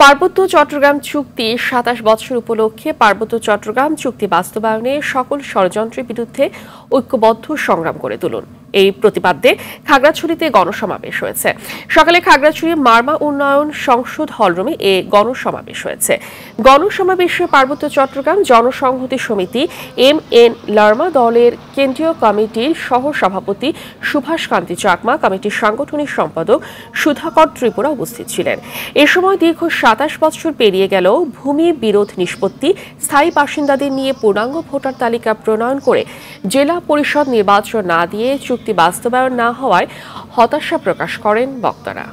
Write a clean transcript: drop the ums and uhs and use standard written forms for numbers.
পার্বত্য চট্টগ্রাম চুক্তি ২৭ বছর উপলক্ষে পার্বত্য চট্টগ্রাম চুক্তি বাস্তবায়নে সকল ষড়যন্ত্রের বিরুদ্ধে ঐক্যবদ্ধ সংগ্রাম করে তুলুন এই প্রতিবাদে খাগড়াছড়িতে গণসমাবেশ হয়েছে। সকালে খাগড়াছড়ি মারমা উন্নয়ন সংসদ হলরুমে এ গণসমাবেশ হয়েছে। গণসমাবেশে পার্বত্য চট্টগ্রাম জনসংহতি সমিতি এম.এন. লারমা দলের কেন্দ্রীয় কমিটির সহ সভাপতি সুভাষ কান্তি চাকমা, কমিটির সাংগঠনিক সম্পাদক সুধাকর ত্রিপুরা উপস্থিত ছিলেন। এ সময় দীর্ঘ ২৭ বছর পেরিয়ে গেলেও ভূমি বিরোধ নিষ্পত্তি, স্থায়ী বাসিন্দাদের নিয়ে পূর্ণাঙ্গ ভোটার তালিকা প্রণয়ন করে জেলা পরিষদ নির্বাচন না দিয়ে চুক্তি বাস্তবায়ন না হওয়ায় হতাশা প্রকাশ করেন বক্তারা।